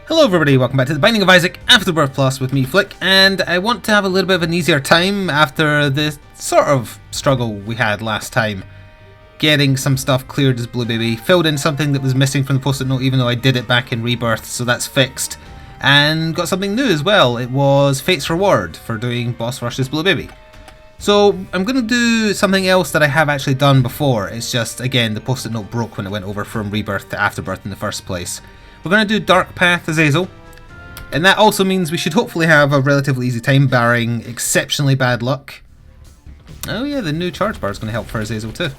Hello everybody, welcome back to the Binding of Isaac Afterbirth Plus with me, Flik, and I want to have a little bit of an easier time after the sort of struggle we had last time. Getting some stuff cleared as Blue Baby, filled in something that was missing from the post-it note even though I did it back in Rebirth, so that's fixed. And got something new as well, it was Fate's Reward for doing boss rush as Blue Baby. So I'm going to do something else that I have actually done before, it's just, again, the post-it note broke when it went over from Rebirth to Afterbirth in the first place. We're going to do Dark Path Azazel, and that also means we should hopefully have a relatively easy time, barring exceptionally bad luck. Oh yeah, the new charge bar is going to help for Azazel too.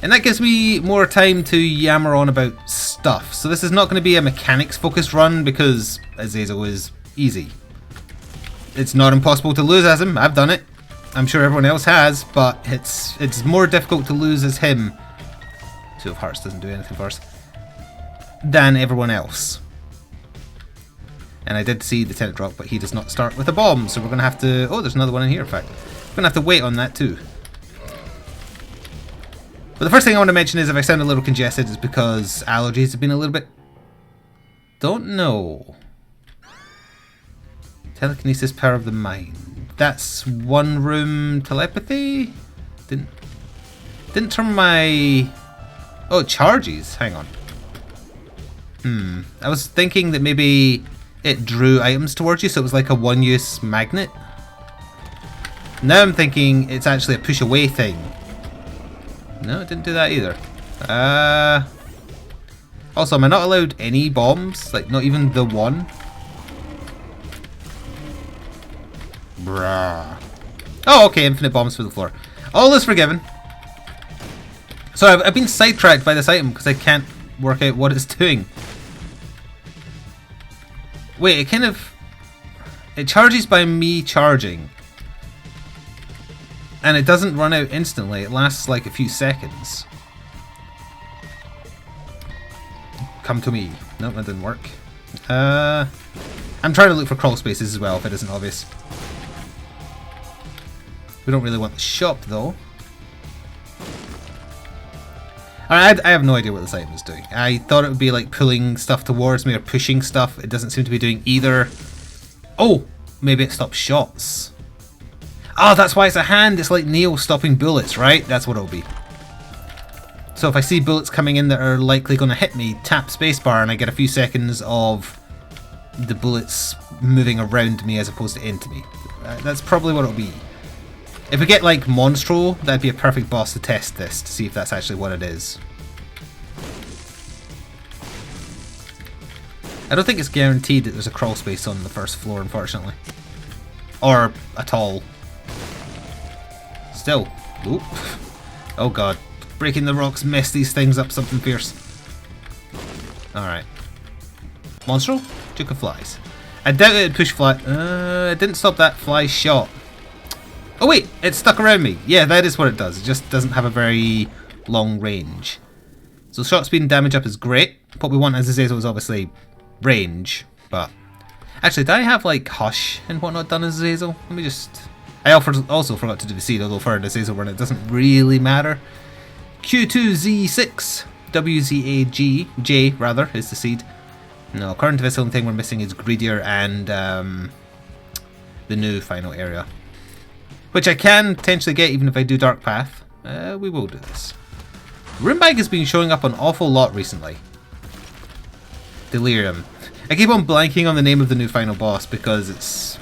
And that gives me more time to yammer on about stuff. So this is not going to be a mechanics focused run because Azazel is easy. It's not impossible to lose as him, I've done it. I'm sure everyone else has, but it's more difficult to lose as him. Two of Hearts doesn't do anything for us. Than everyone else. And I did see the tent drop, but he does not start with a bomb, so we're going to have to... Oh, there's another one in here, in fact. We're going to have to wait on that too. But the first thing I want to mention is if I sound a little congested, it's because allergies have been a little bit... Don't know. Telekinesis, power of the mind. That's one room telepathy? Didn't turn my... Oh, it charges. Hang on. I was thinking that maybe it drew items towards you, so it was like a one-use magnet. Now I'm thinking it's actually a push-away thing. No, it didn't do that either. Also, am I not allowed any bombs? Like, not even the one? Bruh. Oh, okay, infinite bombs for the floor. All is forgiven. So I've been sidetracked by this item because I can't work out what it's doing. Wait, it charges by me charging. And it doesn't run out instantly, it lasts like a few seconds. Come to me. Nope, that didn't work. I'm trying to look for crawl spaces as well, if it isn't obvious. We don't really want the shop though. I have no idea what this item is doing. I thought it would be like pulling stuff towards me or pushing stuff. It doesn't seem to be doing either. Oh, maybe it stops shots. Oh, that's why it's a hand. It's like Neo stopping bullets, right? That's what it'll be. So if I see bullets coming in that are likely going to hit me, tap spacebar and I get a few seconds of the bullets moving around me as opposed to into me. That's probably what it'll be. If we get like Monstro, that'd be a perfect boss to test this, to see if that's actually what it is. I don't think it's guaranteed that there's a crawl space on the first floor, unfortunately. Or at all. Still. Oop. Oh god. Breaking the rocks mess these things up something fierce. Alright. Monstro? Duke of Flies. I doubt it'd push fly. It didn't stop that fly shot. Oh wait, it's stuck around me. Yeah, that is what it does. It just doesn't have a very long range. So shot speed and damage up is great. What we want as Azazel is obviously range, but... Actually, did I have like Hush and whatnot done as Azazel? Let me just... I also forgot to do the seed, although for an Azazel run it doesn't really matter. Q2Z6. WZAG, J rather, is the seed. No, current to this, the only thing we're missing is Greedier and the new final area. Which I can potentially get even if I do Dark Path. We will do this. Room bag has been showing up an awful lot recently. Delirium. I keep on blanking on the name of the new final boss because it's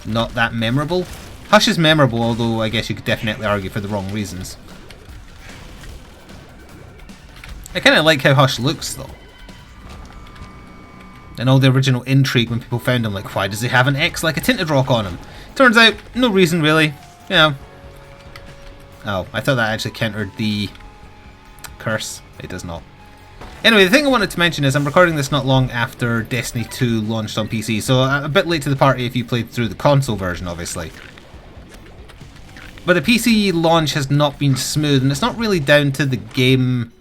not that memorable. Hush is memorable, although I guess you could definitely argue for the wrong reasons. I kind of like how Hush looks though. And all the original intrigue when people found him, like why does he have an X like a tinted rock on him? Turns out, no reason really. Yeah. Oh, I thought that actually countered the curse. It does not. Anyway, the thing I wanted to mention is I'm recording this not long after Destiny 2 launched on PC, so a bit late to the party if you played through the console version, obviously. But the PC launch has not been smooth, and it's not really down to the game.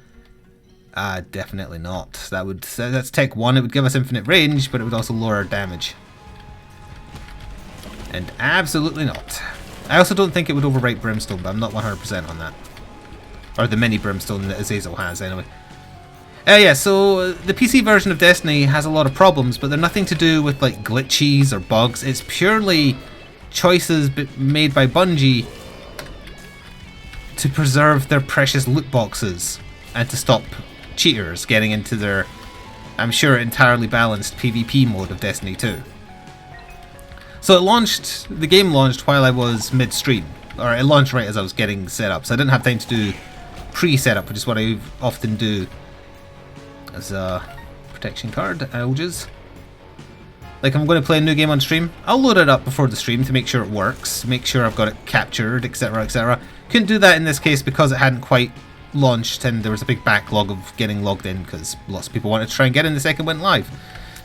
Definitely not. That's Tech 1, it would give us infinite range, but it would also lower our damage. And absolutely not. I also don't think it would overwrite Brimstone, but I'm not 100% on that. Or the mini Brimstone that Azazel has, anyway. Yeah, so the PC version of Destiny has a lot of problems, but they're nothing to do with like glitches or bugs. It's purely choices made by Bungie to preserve their precious loot boxes and to stop cheaters getting into their, I'm sure, entirely balanced PvP mode of Destiny 2. So the game launched while I was mid-stream, or it launched right as I was getting set up, so I didn't have time to do pre-setup, which is what I often do as a protection card. Alges. Like, I'm going to play a new game on stream, I'll load it up before the stream to make sure it works, make sure I've got it captured, etc, etc. Couldn't do that in this case because it hadn't quite launched and there was a big backlog of getting logged in because lots of people wanted to try and get in the second it went live.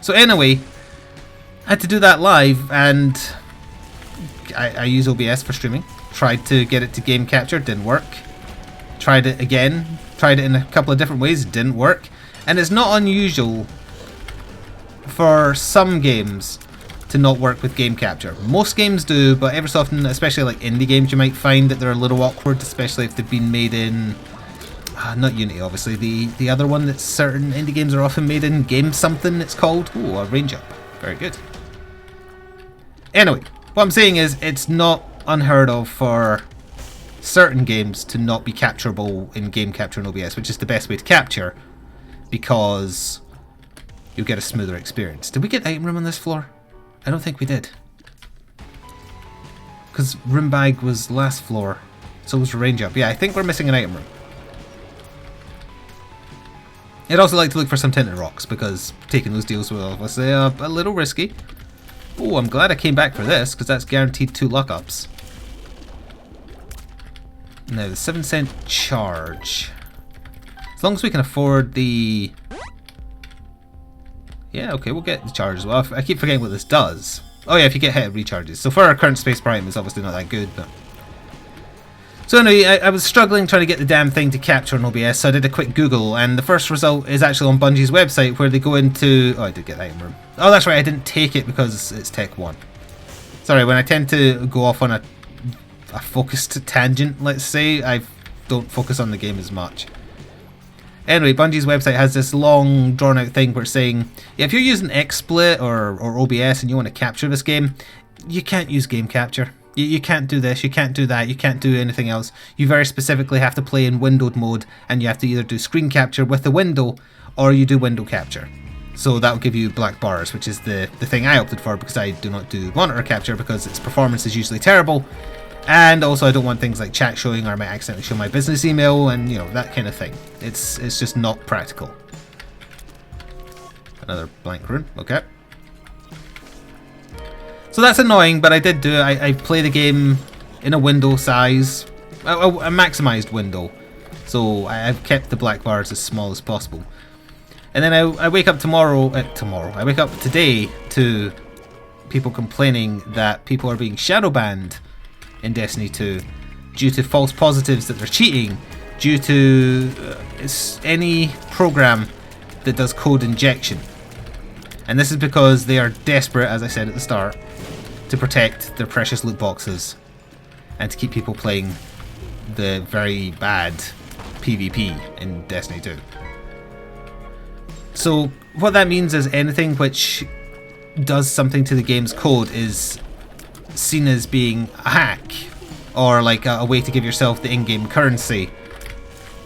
So anyway, I had to do that live, and I use OBS for streaming. Tried to get it to game capture, didn't work. Tried it again, tried it in a couple of different ways, didn't work. And it's not unusual for some games to not work with game capture. Most games do, but every so often, especially like indie games, you might find that they're a little awkward, especially if they've been made in not Unity, obviously. The other one that certain indie games are often made in, Game Something it's called. Ooh, a range up. Very good. Anyway, what I'm saying is it's not unheard of for certain games to not be capturable in game capture and OBS, which is the best way to capture, because you'll get a smoother experience. Did we get the item room on this floor? I don't think we did. Because room bag was last floor, so was range up. Yeah, I think we're missing an item room. I'd also like to look for some tinted rocks, because taking those deals was obviously a little risky. Oh, I'm glad I came back for this, because that's guaranteed 2 luck ups. Now, the 7-cent charge. As long as we can afford the... Yeah, okay, we'll get the charge as well. I keep forgetting what this does. Oh yeah, if you get hit, it recharges. So for our current space prime, it's obviously not that good, but... So anyway, I was struggling trying to get the damn thing to capture on OBS, so I did a quick Google, and the first result is actually on Bungie's website, where they go into... Oh, I did get the item room. Oh, that's right, I didn't take it because it's Tech 1. Sorry, when I tend to go off on a focused tangent, let's say, I don't focus on the game as much. Anyway, Bungie's website has this long, drawn-out thing where it's saying, yeah, if you're using XSplit or OBS and you want to capture this game, you can't use game capture. You can't do this, you can't do that, you can't do anything else. You very specifically have to play in windowed mode, and you have to either do screen capture with the window, or you do window capture. So that will give you black bars, which is the thing I opted for, because I do not do monitor capture, because its performance is usually terrible. And also I don't want things like chat showing, or I might accidentally show my business email, and you know, that kind of thing. It's just not practical. Another blank rune, okay. So that's annoying, but I did do it. I play the game in a window size, a maximized window. So I've kept the black bars as small as possible. And then I wake up I wake up today to people complaining that people are being shadow banned in Destiny 2 due to false positives that they're cheating, due to any program that does code injection. And this is because they are desperate, as I said at the start, to protect their precious loot boxes and to keep people playing the very bad PvP in Destiny 2. So what that means is anything which does something to the game's code is seen as being a hack, or like a way to give yourself the in-game currency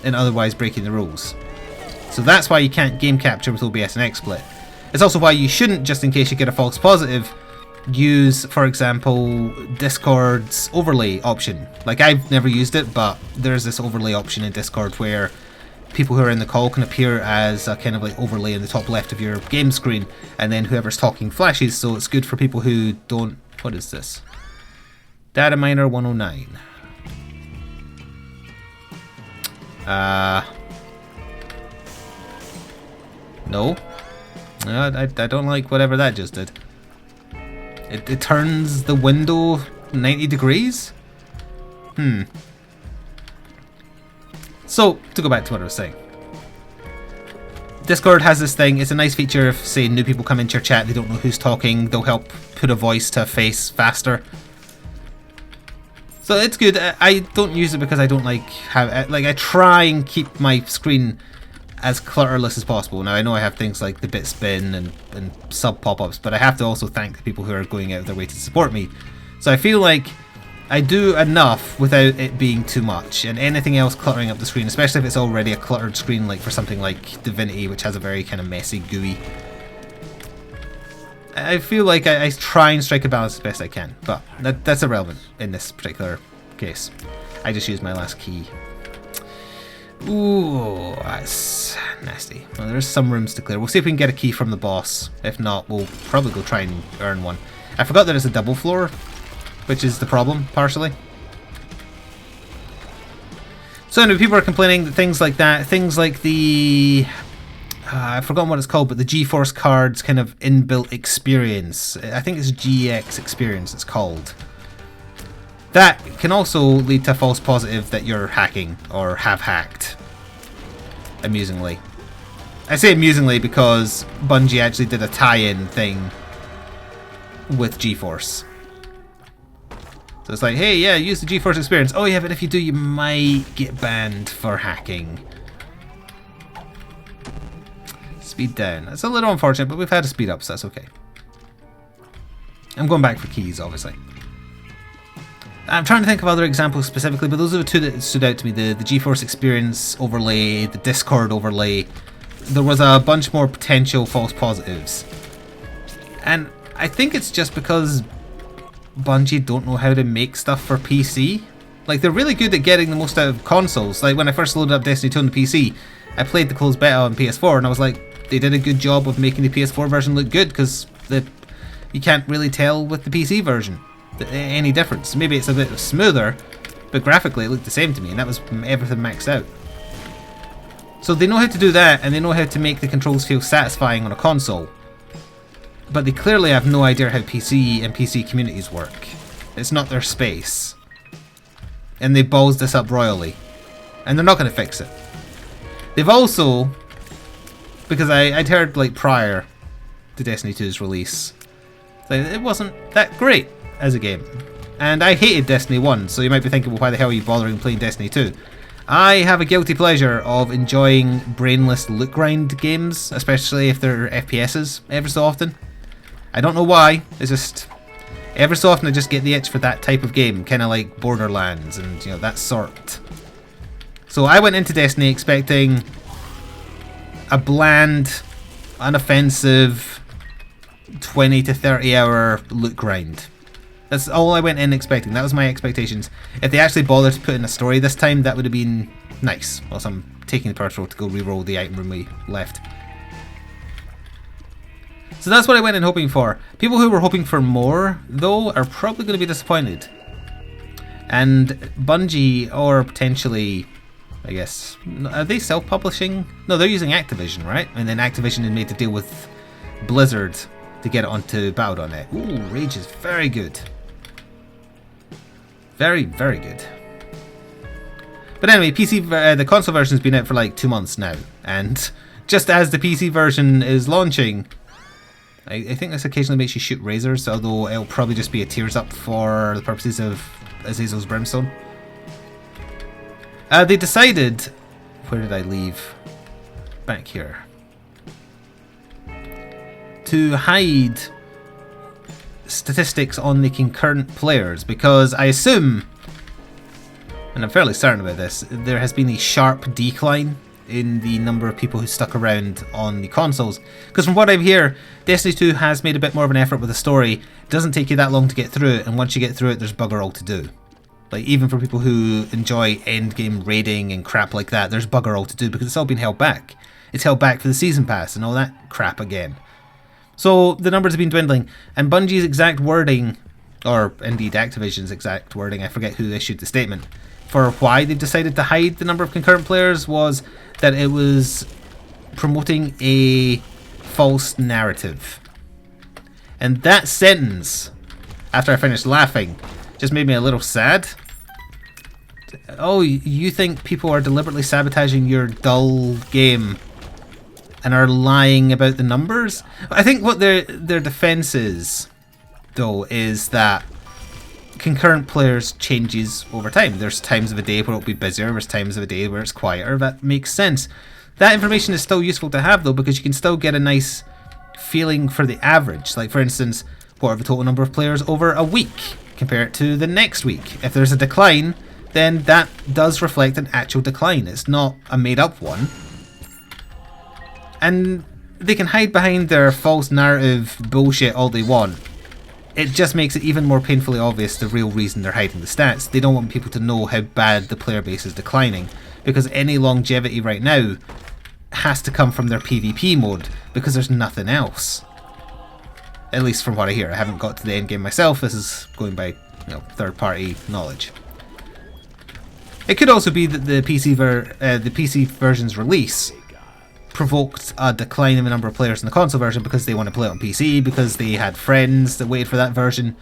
and otherwise breaking the rules. So that's why you can't game capture with OBS and XSplit. It's also why you shouldn't, just in case you get a false positive, use, for example, Discord's overlay option. Like, I've never used it, but there's this overlay option in Discord where people who are in the call can appear as a kind of like overlay in the top left of your game screen, and then whoever's talking flashes, so it's good for people who don't... What is this? Data Miner 109. No. I don't like whatever that just did. It turns the window 90 degrees? So, to go back to what I was saying. Discord has this thing, it's a nice feature if, say, new people come into your chat, they don't know who's talking, they'll help put a voice to a face faster. So it's good. I don't use it because I don't like how... Like, I try and keep my screen as clutterless as possible. Now I know I have things like the bit spin and sub pop-ups, but I have to also thank the people who are going out of their way to support me. So I feel like I do enough without it being too much, and anything else cluttering up the screen, especially if it's already a cluttered screen, like for something like Divinity, which has a very kind of messy, gooey. I feel like I try and strike a balance as best I can, but that's irrelevant in this particular case. I just used my last key. Ooh, that's nasty. Well, there's some rooms to clear. We'll see if we can get a key from the boss. If not, we'll probably go try and earn one. I forgot that it's a double floor, which is the problem, partially. So anyway, people are complaining that things like that, things like the... I've forgotten what it's called, but the GeForce card's kind of inbuilt experience. I think it's GX experience it's called. That can also lead to a false positive that you're hacking or have hacked. Amusingly. I say amusingly because Bungie actually did a tie-in thing with GeForce. So it's like, hey, yeah, use the GeForce experience. Oh yeah, but if you do, you might get banned for hacking. Speed down. That's a little unfortunate, but we've had to speed up, so that's okay. I'm going back for keys, obviously. I'm trying to think of other examples specifically, but those are the two that stood out to me. The GeForce Experience overlay, the Discord overlay. There was a bunch more potential false positives. And I think it's just because Bungie don't know how to make stuff for PC. Like, they're really good at getting the most out of consoles. Like, when I first loaded up Destiny 2 on the PC, I played the closed beta on PS4, and I was like, they did a good job of making the PS4 version look good, because you can't really tell with the PC version any difference. Maybe it's a bit smoother, but graphically it looked the same to me, and that was everything maxed out. So they know how to do that, and they know how to make the controls feel satisfying on a console. But they clearly have no idea how PC and PC communities work. It's not their space. And they balls this up royally. And they're not going to fix it. They've also, because I'd heard like prior to Destiny 2's release, that it wasn't that great as a game. And I hated Destiny 1, so you might be thinking, well, why the hell are you bothering playing Destiny 2? I have a guilty pleasure of enjoying brainless loot grind games, especially if they're FPSs, ever so often. I don't know why, it's just, ever so often I just get the itch for that type of game, kind of like Borderlands and, you know, that sort. So I went into Destiny expecting a bland, unoffensive, 20 to 30 hour loot grind. That's all I went in expecting. That was my expectations. If they actually bothered to put in a story this time, that would have been nice. Whilst I'm taking the peripheral to go re-roll the item room we left. So that's what I went in hoping for. People who were hoping for more, though, are probably going to be disappointed. And Bungie, or potentially, I guess, are they self-publishing? No, they're using Activision, right? And then Activision had made to deal with Blizzard to get it onto Battle.net. Ooh, Rage is very good. Very, very good. But anyway, the console version's been out for like 2 months now, and just as the PC version is launching, I think this occasionally makes you shoot razors, although it'll probably just be a tears up for the purposes of Azazel's Brimstone. They decided... Where did I leave? Back here. To hide statistics on the concurrent players, because I assume, and I'm fairly certain about this, there has been a sharp decline in the number of people who stuck around on the consoles. Because from what I hear, Destiny 2 has made a bit more of an effort with the story. It doesn't take you that long to get through it, and once you get through it, there's bugger all to do. Like, even for people who enjoy endgame raiding and crap like that, there's bugger all to do because it's all been held back. It's held back for the season pass and all that crap again. So the numbers have been dwindling, and Bungie's exact wording, or indeed Activision's exact wording, I forget who issued the statement, for why they've decided to hide the number of concurrent players was that it was promoting a false narrative. And that sentence, after I finished laughing, just made me a little sad. Oh, you think people are deliberately sabotaging your dull game and are lying about the numbers? I think what their defense is, though, is that concurrent players changes over time. There's times of a day where it'll be busier, there's times of a day where it's quieter. That makes sense. That information is still useful to have though, because you can still get a nice feeling for the average. Like for instance, what are the total number of players over a week? Compare it to the next week. If there's a decline, then that does reflect an actual decline. It's not a made up one. And they can hide behind their false narrative bullshit all they want. It just makes it even more painfully obvious the real reason they're hiding the stats. They don't want people to know how bad the player base is declining, because any longevity right now has to come from their PvP mode, because there's nothing else. At least from what I hear. I haven't got to the end game myself. This is going by, third-party knowledge. It could also be that the PC version's release provoked a decline in the number of players in the console version because they want to play it on PC, because they had friends that waited for that version.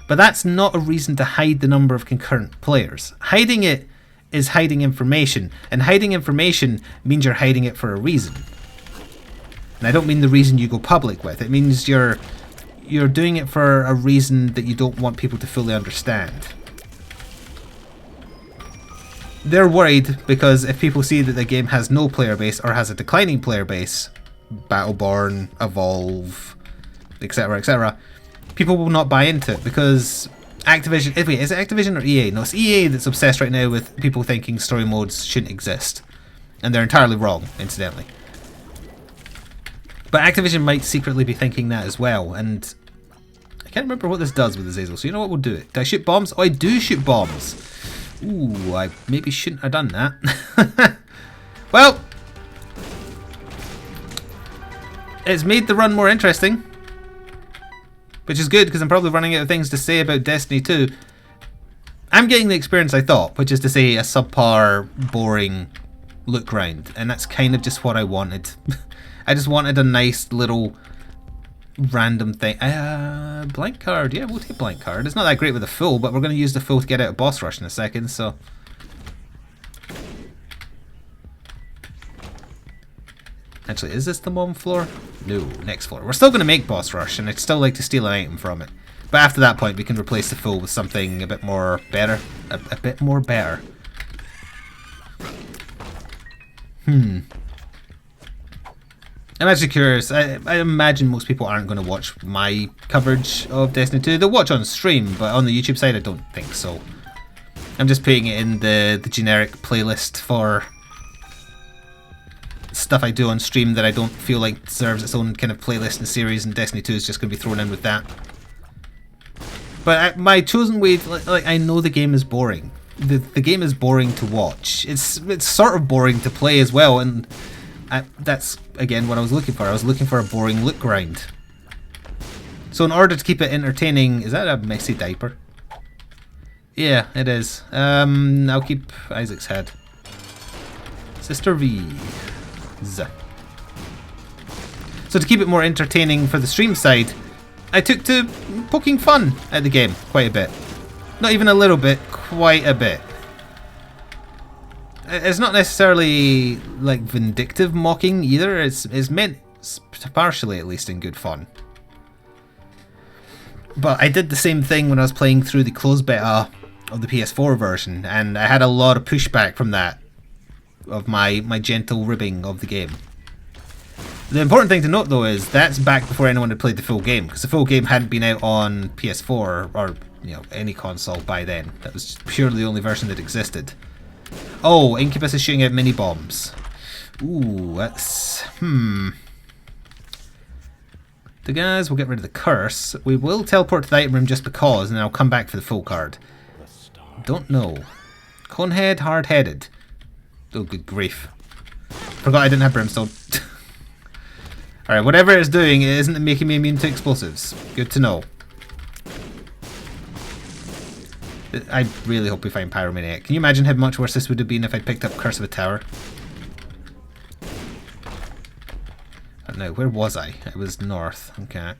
But that's not a reason to hide the number of concurrent players. Hiding it is hiding information, and hiding information means you're hiding it for a reason. And I don't mean the reason you go public with. It means you're doing it for a reason that you don't want people to fully understand. They're worried because if people see that the game has no player base or has a declining player base, Battleborn, Evolve, etc., etc., people will not buy into it because Activision... Wait, is it Activision or EA? No, it's EA that's obsessed right now with people thinking story modes shouldn't exist. And they're entirely wrong, incidentally. But Activision might secretly be thinking that as well, and I can't remember what this does with Azazel, so you know what, we'll do it. Do I shoot bombs? Oh, I do shoot bombs! Ooh, I maybe shouldn't have done that. Well, it's made the run more interesting, which is good because I'm probably running out of things to say about Destiny 2. I'm getting the experience I thought, which is to say a subpar, boring loot grind, and that's kind of just what I wanted. I just wanted a nice little random thing. Blank card. Yeah, we'll take blank card. It's not that great with the full, but we're going to use the full to get out of boss rush in a second, so... Actually, is this the mom floor? No, next floor. We're still going to make boss rush, and I'd still like to steal an item from it. But after that point, we can replace the full with something a bit more better. A bit more better. I'm actually curious. I imagine most people aren't going to watch my coverage of Destiny 2. They'll watch on stream, but on the YouTube side I don't think so. I'm just putting it in the generic playlist for stuff I do on stream that I don't feel like deserves its own kind of playlist and series, and Destiny 2 is just going to be thrown in with that. But my chosen way, like I know the game is boring. The game is boring to watch. It's sort of boring to play as well, and that's, again, what I was looking for. I was looking for a boring loot grind. So in order to keep it entertaining... Is that a messy diaper? Yeah, it is. I'll keep Isaac's head. Sister V. Z. So to keep it more entertaining for the stream side, I took to poking fun at the game quite a bit. Not even a little bit, quite a bit. It's not necessarily like vindictive mocking either. It's meant partially, at least, in good fun. But I did the same thing when I was playing through the closed beta of the PS4 version, and I had a lot of pushback from that, of my gentle ribbing of the game. The important thing to note though is that's back before anyone had played the full game, because the full game hadn't been out on PS4 or any console by then. That was purely the only version that existed. Oh, Incubus is shooting out mini bombs. Ooh, that's... The guys, we'll get rid of the curse. We will teleport to the item room just because, and then I'll come back for the full card. Don't know. Conehead, hard-headed. Oh, good grief. Forgot I didn't have brimstone. Alright, whatever it's doing, it isn't making me immune to explosives. Good to know. I really hope we find Pyromaniac. Can you imagine how much worse this would have been if I'd picked up Curse of a Tower? No, where was I? It was north. Okay.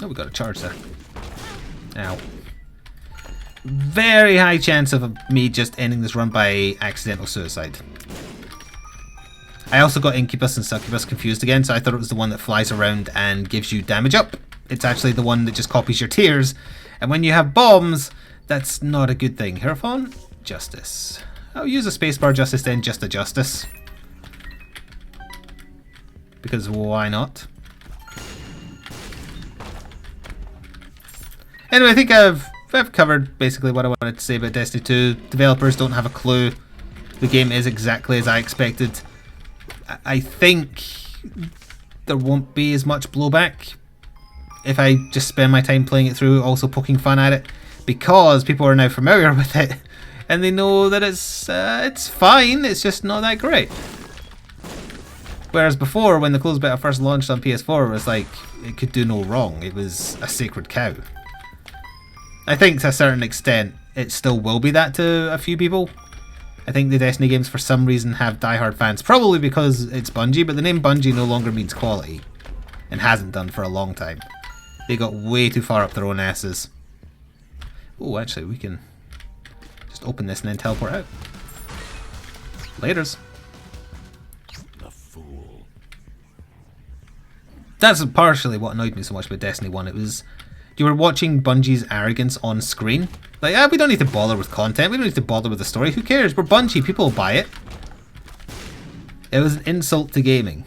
Oh, we got a charge there. Ow. Very high chance of me just ending this run by accidental suicide. I also got Incubus and Succubus confused again, so I thought it was the one that flies around and gives you damage up. It's actually the one that just copies your tears, and when you have bombs, that's not a good thing. Hierophant? Justice. I'll use a spacebar justice then, just a justice. Because why not? Anyway, I think I've covered basically what I wanted to say about Destiny 2. Developers don't have a clue. The game is exactly as I expected. I think there won't be as much blowback if I just spend my time playing it through, also poking fun at it, because people are now familiar with it and they know that it's fine, it's just not that great. Whereas before, when the closed beta first launched on PS4, it was like, it could do no wrong. It was a sacred cow. I think to a certain extent, it still will be that to a few people. I think the Destiny games for some reason have diehard fans, probably because it's Bungie, but the name Bungie no longer means quality, and hasn't done for a long time. They got way too far up their own asses. Oh, actually, we can just open this and then teleport out. Laters. The fool. That's partially what annoyed me so much about Destiny 1. It was, you were watching Bungie's arrogance on screen. Like, we don't need to bother with content, we don't need to bother with the story, who cares? We're Bungie, people will buy it. It was an insult to gaming.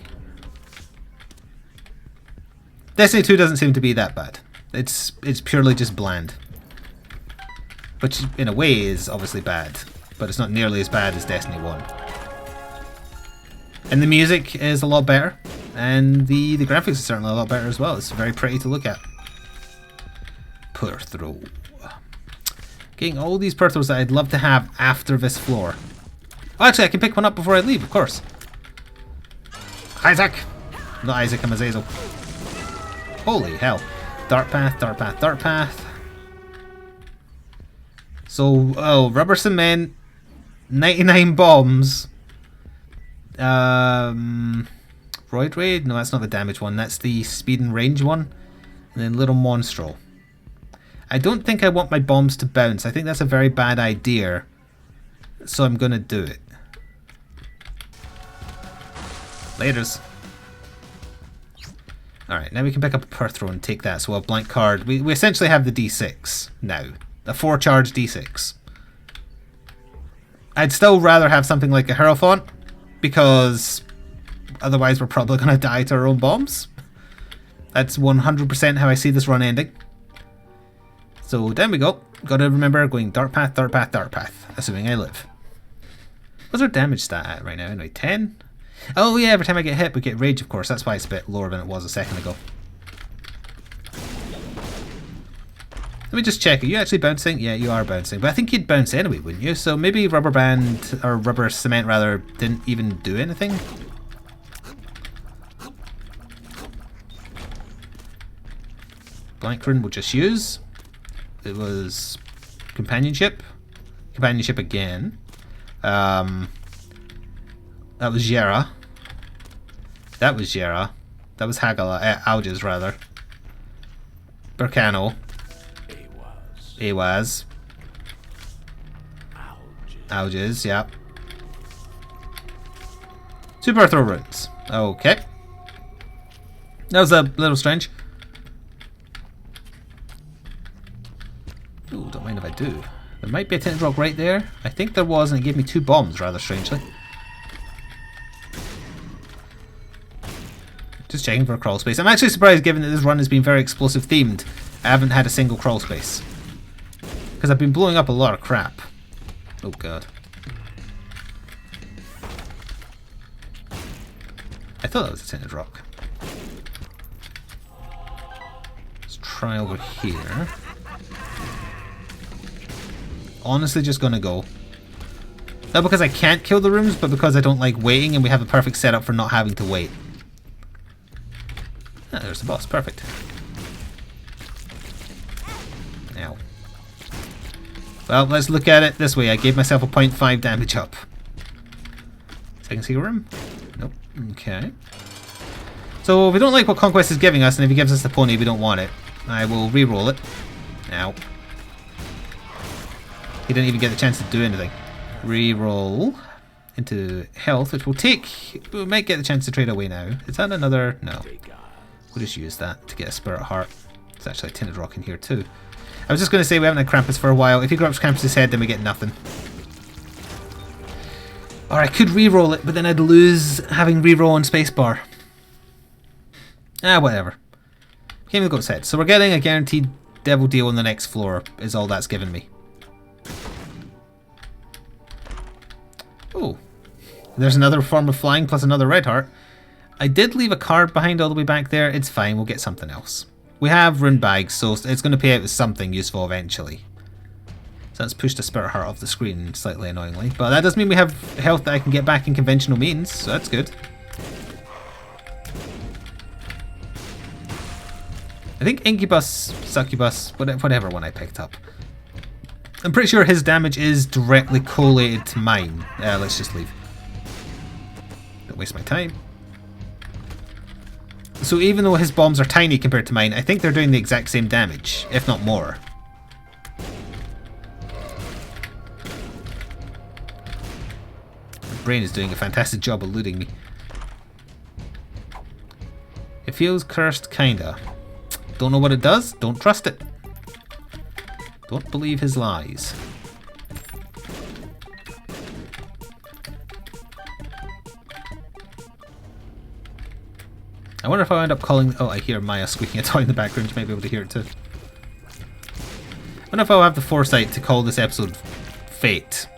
Destiny 2 doesn't seem to be that bad. It's purely just bland. Which, in a way, is obviously bad. But it's not nearly as bad as Destiny 1. And the music is a lot better. And the graphics are certainly a lot better as well. It's very pretty to look at. Perthrow. Getting all these Perthrows that I'd love to have after this floor. Oh, actually, I can pick one up before I leave, of course. Isaac! Not Isaac, I'm Azazel. Holy hell. Dart path, dart path, dart path. So, oh, rubber cement, 99 bombs. Roid Raid? No, that's not the damage one. That's the speed and range one. And then Little Monstro. I don't think I want my bombs to bounce. I think that's a very bad idea. So I'm going to do it. Laters. Alright, now we can pick up a Perthrow and take that. So a blank card. We essentially have the D6 now. A 4-charge D6. I'd still rather have something like a Hierophant, because otherwise we're probably going to die to our own bombs. That's 100% how I see this run ending. So down we go. Gotta remember going dart path, dart path, dart path, assuming I live. What's our damage stat at right now? Anyway, 10? Oh yeah, every time I get hit we get rage, of course. That's why it's a bit lower than it was a second ago. Let me just check. Are you actually bouncing? Yeah, you are bouncing. But I think you'd bounce anyway, wouldn't you? So maybe rubber band, or rubber cement rather, didn't even do anything? Blank rune we'll just use. It was companionship. Companionship again. That was Yera. That was Yera. That was Hagala. Alges, rather. Berkano. Awaz. Alges, yep. Two Perthrow runes. Okay. That was a little strange. Ooh, don't mind if I do. There might be a tinted rock right there. I think there was, and it gave me 2 bombs, rather strangely. Just checking for a crawl space. I'm actually surprised, given that this run has been very explosive themed. I haven't had a single crawl space. Because I've been blowing up a lot of crap. Oh god. I thought that was a tinted rock. Let's try over here. Honestly just gonna go. Not because I can't kill the rooms, but because I don't like waiting, and we have a perfect setup for not having to wait. Ah, there's the boss. Perfect. Ow. Well, let's look at it this way. I gave myself a 0.5 damage up. Second secret room? Nope. Okay. So if we don't like what Conquest is giving us, and if he gives us the pony, we don't want it. I will re-roll it. Ow. He didn't even get the chance to do anything. Re-roll into health, which will take... We might get the chance to trade away now. Is that another... No. We'll just use that to get a Spirit Heart. There's actually a tinted rock in here too. I was just going to say we haven't had Krampus for a while. If he grabs Krampus' head, then we get nothing. Or I could re-roll it, but then I'd lose having re-roll on spacebar. Whatever. Game of the Goat's Head. So we're getting a guaranteed devil deal on the next floor, is all that's given me. Oh. There's another form of flying plus another red heart. I did leave a card behind all the way back there. It's fine, we'll get something else. We have rune bags, so it's going to pay out with something useful eventually. So let's push the spirit heart off the screen slightly annoyingly. But that does mean we have health that I can get back in conventional means, so that's good. I think Incubus, Succubus, whatever one I picked up. I'm pretty sure his damage is directly correlated to mine. Let's just leave. Don't waste my time. So even though his bombs are tiny compared to mine, I think they're doing the exact same damage, if not more. My brain is doing a fantastic job eluding me. It feels cursed, kinda. Don't know what it does, don't trust it. Don't believe his lies. I wonder if I end up calling... Oh, I hear Maya squeaking a toy in the background. You might be able to hear it too. I wonder if I'll have the foresight to call this episode Fate.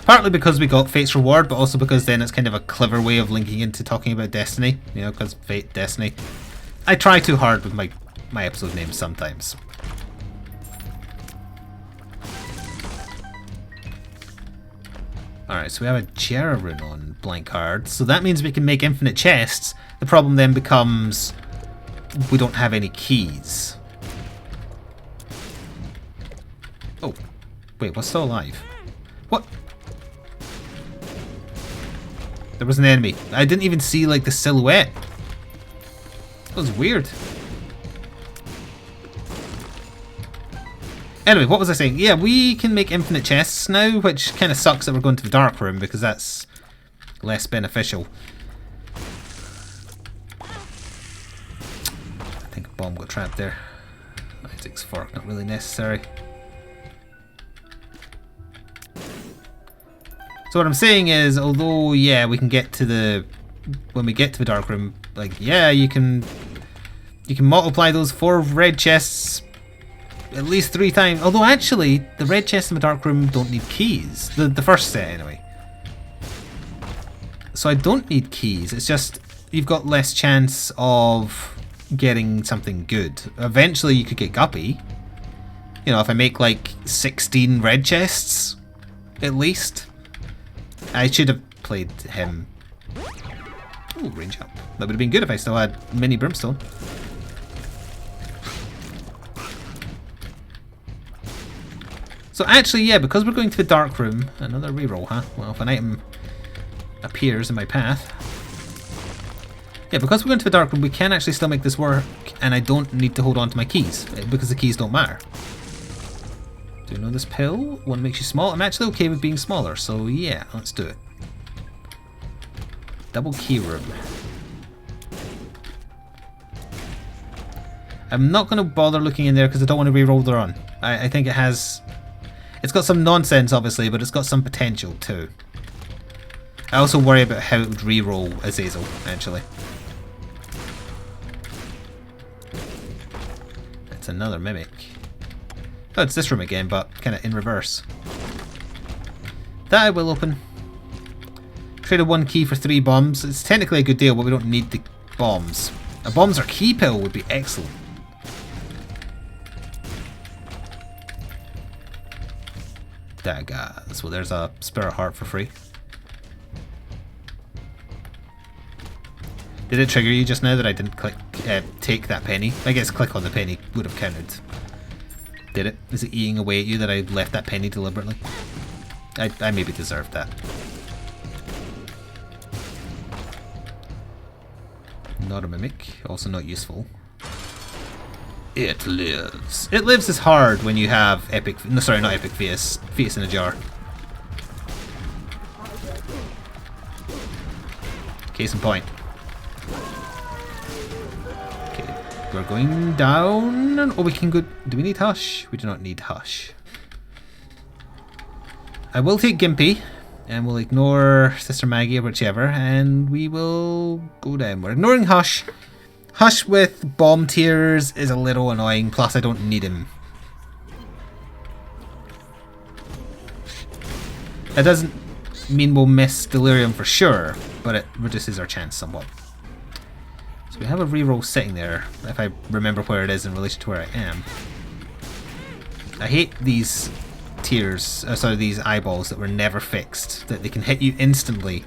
Partly because we got Fate's Reward, but also because then it's kind of a clever way of linking into talking about Destiny. You know, because Fate, Destiny. I try too hard with my episode names sometimes. Alright, so we have a Jera rune on blank cards, so that means we can make infinite chests. The problem then becomes we don't have any keys. Oh, wait, what's still alive? What? There was an enemy. I didn't even see like the silhouette. That was weird. Anyway, what was I saying? Yeah, we can make infinite chests now, which kind of sucks that we're going to the dark room because that's less beneficial. I think a bomb got trapped there. Isaac's fork, not really necessary. So what I'm saying is, although, yeah, we can get to the... When we get to the dark room, like, yeah, you can multiply those 4 red chests at least 3 times. Although actually, the red chests in the dark room don't need keys. The first set anyway. So I don't need keys. It's just you've got less chance of getting something good. Eventually you could get Guppy. You know, if I make like 16 red chests, at least. I should have played him. Ooh, range up. That would have been good if I still had mini brimstone. So actually, yeah, because we're going to the dark room, another reroll, huh? Well, if an item appears in my path. Yeah, because we're going to the dark room, we can actually still make this work, and I don't need to hold on to my keys, because the keys don't matter. Do you know this pill? One makes you small. I'm actually okay with being smaller, so yeah, let's do it. Double key room. I'm not going to bother looking in there because I don't want to re-roll the run. I think it has... It's got some nonsense, obviously, but it's got some potential too. I also worry about how it would re-roll Azazel, actually. That's another mimic. Oh, it's this room again, but kind of in reverse. That I will open. Traded 1 key for 3 bombs. It's technically a good deal, but we don't need the bombs. A bombs or key pill would be excellent. Daggers. Well, there's a spirit heart for free. Did it trigger you just now that I didn't click take that penny? I guess click on the penny would have counted. Did it? Is it eating away at you that I left that penny deliberately? I maybe deserved that. Not a mimic. Also not useful. It lives. It lives is hard when you have epic... No, sorry, not epic Fetus. Fetus in a jar. Case in point. Okay, we're going down. Oh, we can go... Do we need Hush? We do not need Hush. I will take Gimpy, And we'll ignore Sister Maggie or whichever, and we will go down. We're ignoring Hush. Hush with bomb tiers is a little annoying, plus I don't need him. That doesn't mean we'll miss Delirium for sure, but it reduces our chance somewhat. So we have a reroll sitting there, if I remember where it is in relation to where I am. I hate these tiers, sorry, these eyeballs that were never fixed, that they can hit you instantly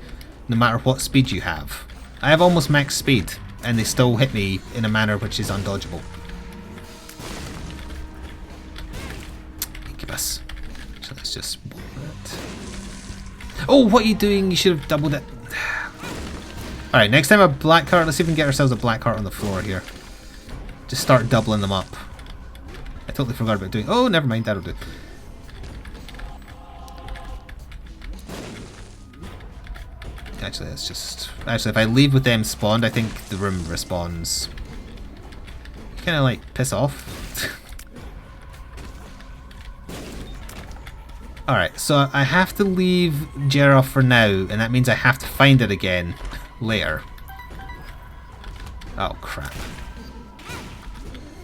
no matter what speed you have. I have almost max speed, and they still hit me in a manner which is undodgeable. Incubus. So let's just... Oh, what are you doing? You should have doubled it. Alright, next time a black heart. Let's see if we can get ourselves a black heart on the floor here. Just start doubling them up. I totally forgot about doing... Oh, never mind. That'll do. Actually, let's just... Actually, if I leave with them spawned, I think the room respawns. Kind of like piss off. Alright, so I have to leave Jera for now, and that means I have to find it again later. Oh, crap.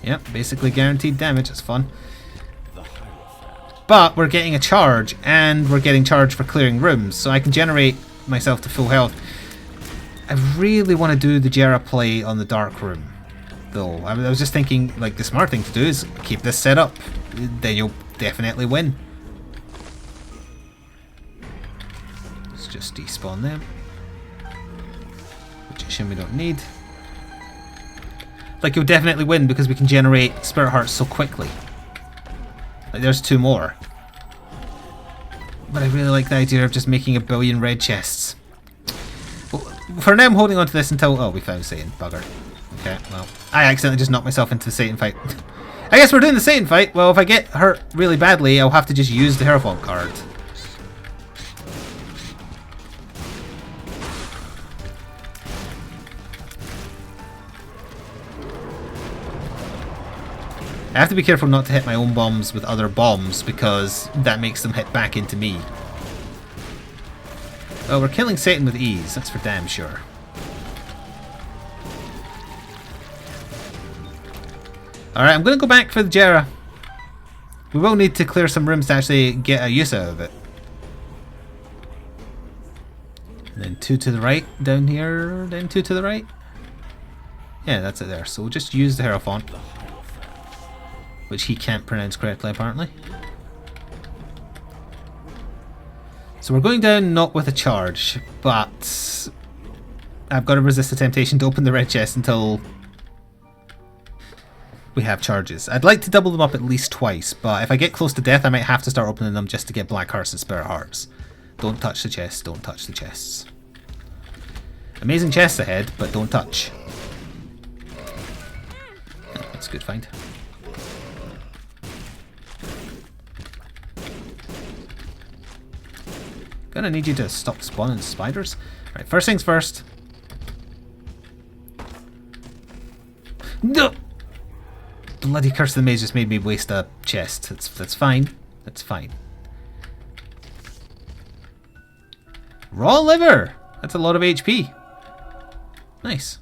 Yep, basically guaranteed damage. It's fun. But we're getting a charge, and we're getting charged for clearing rooms, so I can generate myself to full health. I really want to do the Jera play on the dark room, though. I was just thinking, like, the smart thing to do is keep this set up. Then you'll definitely win. Let's just despawn them, which I assume we don't need. Like, you'll definitely win because we can generate Spirit Hearts so quickly. Like, there's 2 more. But I really like the idea of just making 1 billion red chests. Well, for now I'm holding on to this until... Oh, we found Satan. Bugger. Okay, well, I accidentally just knocked myself into the Satan fight. I guess we're doing the Satan fight. Well, if I get hurt really badly, I'll have to just use the Hierophant card. I have to be careful not to hit my own bombs with other bombs because that makes them hit back into me. Oh, we're killing Satan with ease, that's for damn sure. Alright, I'm going to go back for the Jera. We will need to clear some rooms to actually get a use out of it. And then 2 to the right, down here, then 2 to the right. Yeah, that's it there. So we'll just use the Hierophant, which he can't pronounce correctly, apparently. So we're going down not with a charge, but I've got to resist the temptation to open the red chest until we have charges. I'd like to double them up at least twice, but if I get close to death, I might have to start opening them just to get black hearts and spirit hearts. Don't touch the chests, don't touch the chests. Amazing chests ahead, but don't touch. That's a good find. Gonna need you to stop spawning spiders. Right, first things first. No! Bloody curse of the maze just made me waste a chest. That's fine. That's fine. Raw liver! That's a lot of HP. Nice.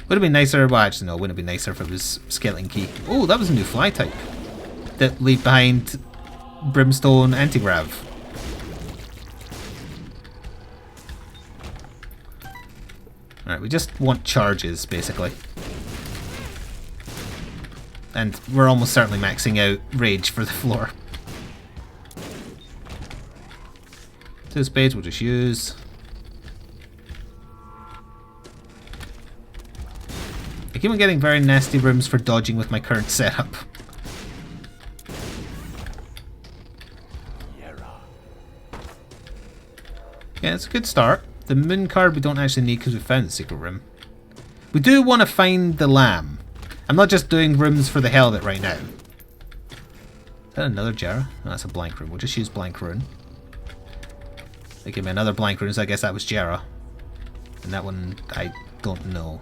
Would have been nicer, well actually no, it wouldn't have been nicer if it was skeleton key. Oh, that was a new fly type. That leave behind brimstone anti-grav. Alright, we just want charges, basically. And we're almost certainly maxing out rage for the floor. 2 spades we'll just use. I keep on getting very nasty rooms for dodging with my current setup. Yeah, it's a good start. The moon card we don't actually need because we found the secret room. We do want to find the lamb. I'm not just doing rooms for the hell of it right now. Is that another Jera? No, that's a blank room. We'll just use blank rune. They gave me another blank rune, so I guess that was Jera. And that one, I don't know.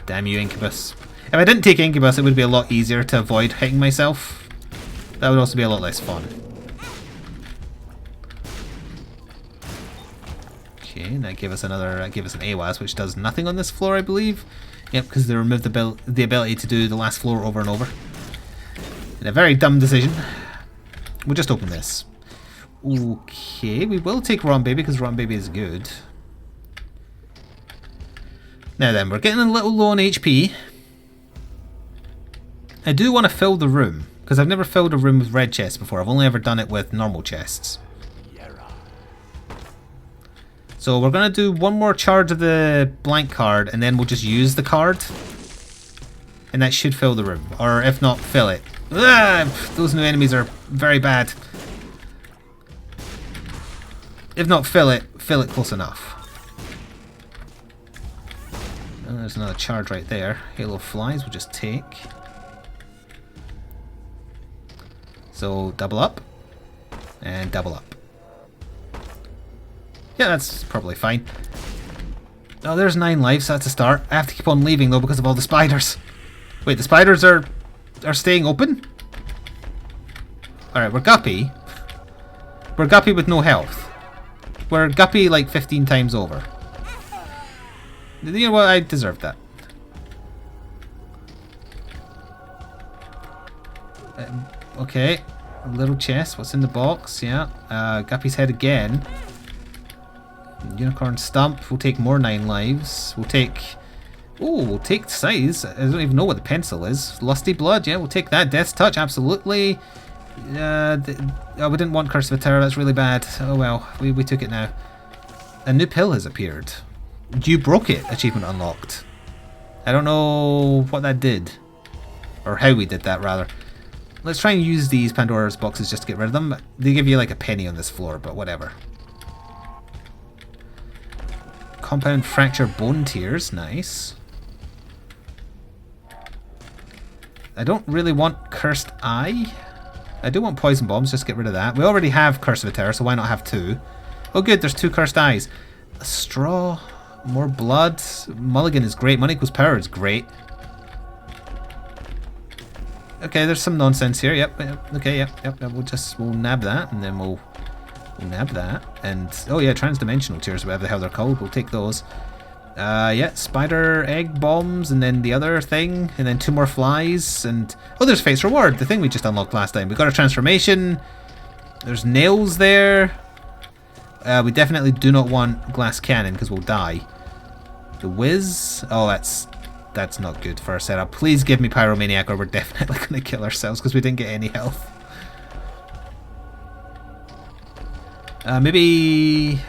Damn you, Incubus. If I didn't take Incubus, it would be a lot easier to avoid hitting myself. That would also be a lot less fun. Okay, and that gave us another, gave us an AWAS, which does nothing on this floor, I believe. Yep, because they removed the ability to do the last floor over and over. And a very dumb decision. We'll just open this. Okay, we will take Rotten Baby because Rotten Baby is good. Now then, we're getting a little low on HP. I do want to fill the room, because I've never filled a room with red chests before. I've only ever done it with normal chests. So we're going to do one more charge of the blank card, and then we'll just use the card. And that should fill the room. Or if not, fill it. Ugh, those new enemies are very bad. If not, fill it close enough. And there's another charge right there. Halo Flies we'll just take. So double up. And double up. Yeah, that's probably fine. Oh, there's 9 lives, so that's a start. I have to keep on leaving though because of all the spiders. Wait, the spiders are staying open? Alright, we're Guppy. We're Guppy with no health. We're Guppy like 15 times over. You know what? I deserve that. Okay. A little chest. What's in the box? Yeah. Guppy's head again. Unicorn Stump. We'll take more 9 lives. We'll take... Oh, we'll take size. I don't even know what the pencil is. Lusty Blood. Yeah, we'll take that. Death's Touch. Absolutely. Oh, we didn't want Curse of a Terror. That's really bad. Oh well. We took it now. A new pill has appeared. You broke it. Achievement unlocked. I don't know what that did. Or how we did that, rather. Let's try and use these Pandora's boxes just to get rid of them. They give you like a penny on this floor, but whatever. Compound Fracture Bone Tears. Nice. I don't really want Cursed Eye. I do want Poison Bombs, just get rid of that. We already have Curse of a Terror, so why not have 2? Oh good, there's 2 Cursed Eyes. A Straw, more blood. Mulligan is great. Money Equals Power is great. Okay, there's some nonsense here. Yep. Okay, yep. We'll nab that, and then we'll nab that. And oh yeah, transdimensional tears, whatever the hell they're called. We'll take those. Yeah, spider egg bombs, and then the other thing, and then 2 more flies, and oh, there's Fate's Reward, the thing we just unlocked last time. We got a transformation. There's nails there. We definitely do not want glass cannon because we'll die. The whiz. Oh, that's not good for our setup. Please give me Pyromaniac, or we're definitely going to kill ourselves because we didn't get any health. Maybe.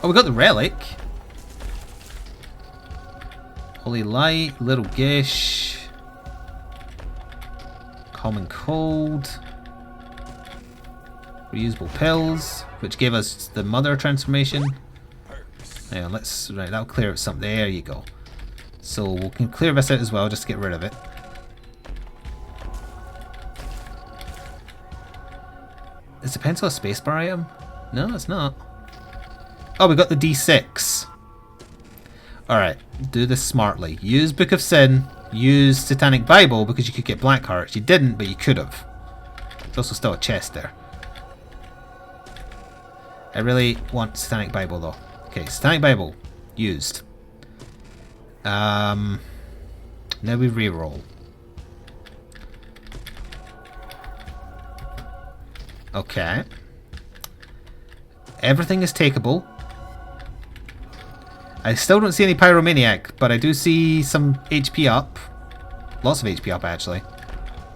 Oh, we got the relic. Holy Light, Little Gish, Common Cold, Reusable Pills, which gave us the Mother transformation. Hang on, right, that'll clear up something. There you go. So we can clear this out as well, just to get rid of it. Is the pencil a spacebar item? No, it's not. Oh, we got the D6. Alright, do this smartly. Use Book of Sin, use Satanic Bible because you could get black hearts. You didn't, but you could have. There's also still a chest there. I really want Satanic Bible though. Okay, Satanic Bible. Used. Now we reroll. Okay. Everything is takeable. I still don't see any Pyromaniac, but I do see some HP up. Lots of HP up, actually.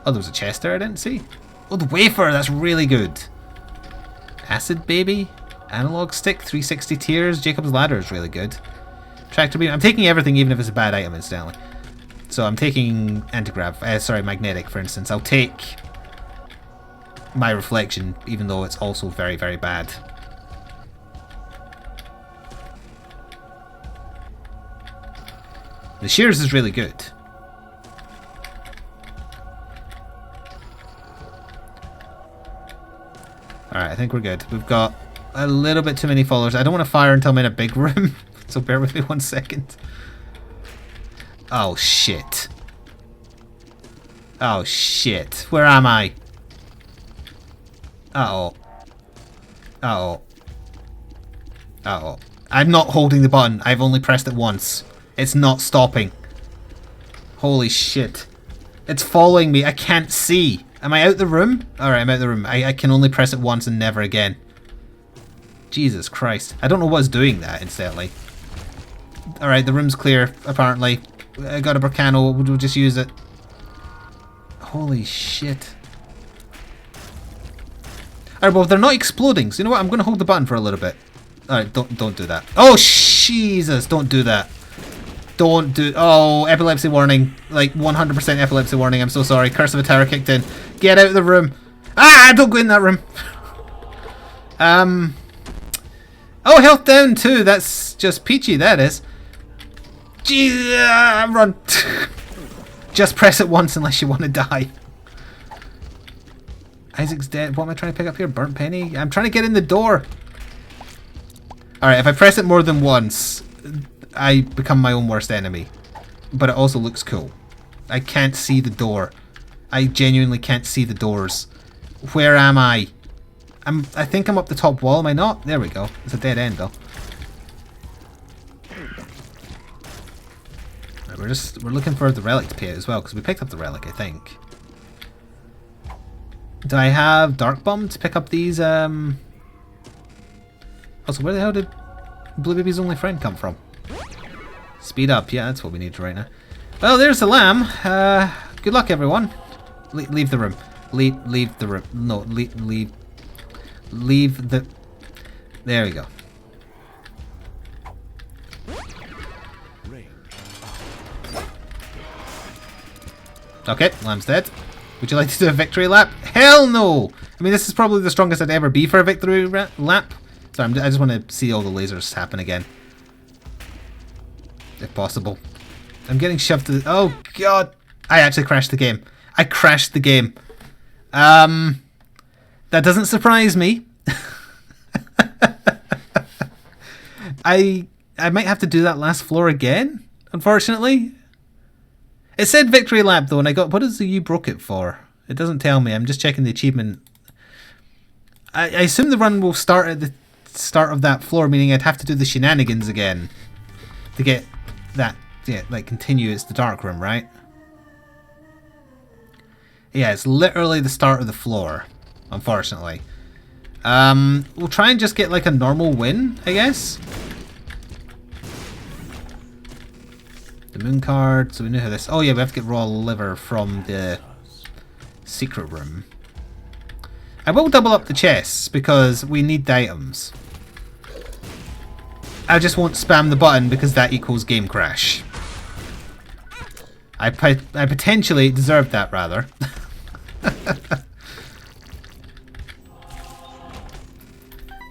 Oh, there was a chest there I didn't see. Oh, the wafer, that's really good. Acid Baby, Analog Stick, 360 Tears, Jacob's Ladder is really good. Tractor Beam, I'm taking everything even if it's a bad item, incidentally. So I'm taking Antigrav, sorry, Magnetic, for instance. I'll take my Reflection, even though it's also very, very bad. The Shears is really good. Alright, I think we're good. We've got a little bit too many followers. I don't want to fire until I'm in a big room, so bear with me 1 second. Oh, shit. Oh shit. Where am I? Uh-oh. Uh-oh. Uh-oh. I'm not holding the button. I've only pressed it once. It's not stopping. Holy shit. It's following me. I can't see. Am I out the room? Alright, I'm out the room. I can only press it once and never again. Jesus Christ. I don't know what's doing that, incidentally. Alright, the room's clear, apparently. I got a Burkano. We'll just use it. Holy shit. Alright, well, they're not exploding. So you know what? I'm going to hold the button for a little bit. Alright, don't do that. Oh, Jesus. Don't do that. Don't do... Oh, epilepsy warning. Like, 100% epilepsy warning. I'm so sorry. Curse of a Terror kicked in. Get out of the room. Ah, don't go in that room. Oh, health down too. That's just peachy, that is. Jeez, run. Just press it once unless you want to die. Isaac's dead. What am I trying to pick up here? Burnt penny? I'm trying to get in the door. Alright, if I press it more than once, I become my own worst enemy. But it also looks cool. I can't see the door. I genuinely can't see the doors. Where am I? I think I'm up the top wall, am I not? There we go. It's a dead end though. Right, we're looking for the relic to pay out as well, because we picked up the relic, I think. Do I have Dark Bomb to pick up these Also, where the hell did Blue Baby's only friend come from? Speed up, yeah, that's what we need right now. Well, there's the lamb. Good luck, everyone. Leave the room. Leave the room. No, leave the... There we go. Okay, lamb's dead. Would you like to do a victory lap? Hell no! I mean, this is probably the strongest I'd ever be for a victory lap. So I just want to see all the lasers happen again. If possible. I'm getting shoved to the... Oh, God! I actually crashed the game. I crashed the game. That doesn't surprise me. I might have to do that last floor again, unfortunately. It said victory lap though, and I got... What is the you broke it for? It doesn't tell me. I'm just checking the achievement. I assume the run will start at the start of that floor, meaning I'd have to do the shenanigans again to get that, yeah, like continue. It's the dark room, right? Yeah, it's literally the start of the floor, unfortunately. We'll try and just get like a normal win, I guess. The moon card, so we know how this... Oh yeah, we have to get raw liver from the secret room. I will double up the chests because we need the items. I just won't spam the button because that equals game crash. I potentially deserved that, rather.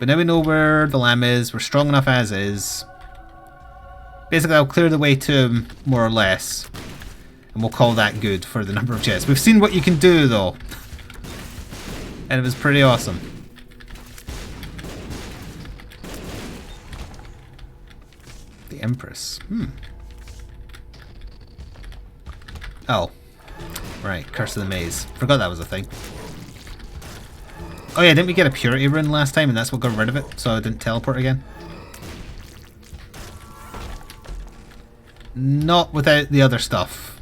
But now we know where the lamb is. We're strong enough as is. Basically, I'll clear the way to him, more or less. And we'll call that good for the number of chests. We've seen what you can do, though. And it was pretty awesome. The Empress. Oh. Right, Curse of the Maze. Forgot that was a thing. Oh yeah, didn't we get a Purity rune last time and that's what got rid of it? So I didn't teleport again? Not without the other stuff.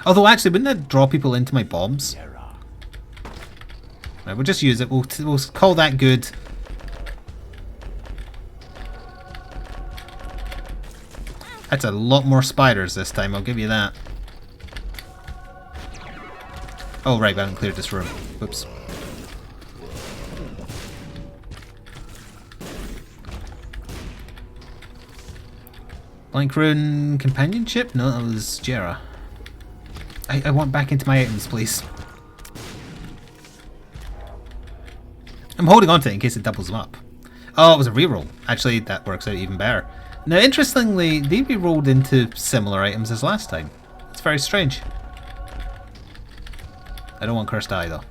Although actually, wouldn't that draw people into my bombs? Right, we'll just use it. We'll call that good. That's a lot more spiders this time, I'll give you that. Oh right, we haven't cleared this room. Whoops. Blank rune companionship? No, that was Jera. I want back into my items, please. I'm holding on to it in case it doubles them up. Oh, it was a reroll. Actually, that works out even better. Now, interestingly, they rerolled into similar items as last time. It's very strange. I don't want Cursed Eye, though.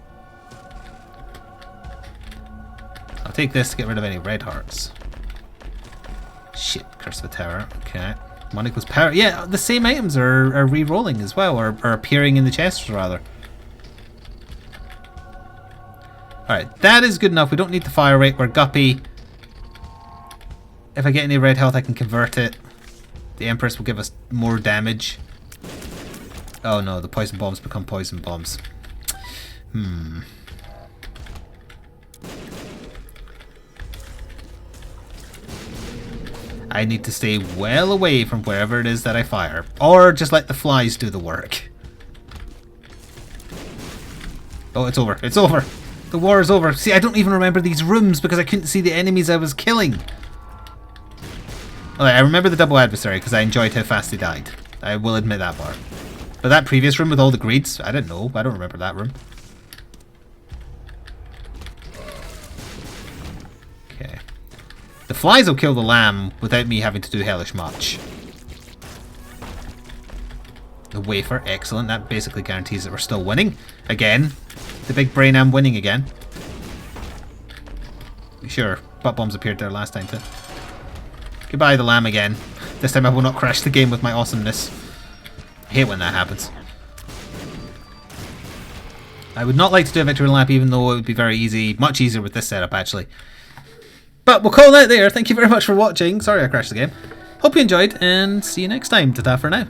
I'll take this to get rid of any red hearts. Shit, Curse of the Terror. Okay. Money equals power. Yeah, the same items are re-rolling as well, or appearing in the chests rather. Alright, that is good enough. We don't need the fire rate. We're guppy. If I get any red health, I can convert it. The Empress will give us more damage. Oh no, the poison bombs become poison bombs. I need to stay well away from wherever it is that I fire. Or just let the flies do the work. Oh, it's over. It's over. The war is over. See, I don't even remember these rooms because I couldn't see the enemies I was killing. I remember the double adversary because I enjoyed how fast he died. I will admit that part. But that previous room with all the greeds, I don't know. I don't remember that room. Okay. The flies will kill the lamb without me having to do hellish much. The wafer, excellent. That basically guarantees that we're still winning. Again. The big brain, I'm winning again. Sure, butt bombs appeared there last time too. Goodbye the lamb again. This time I will not crash the game with my awesomeness. I hate when that happens. I would not like to do a victory lap even though it would be very easy. Much easier with this setup actually. But we'll call that there. Thank you very much for watching. Sorry I crashed the game. Hope you enjoyed and see you next time. Ta-ta for now.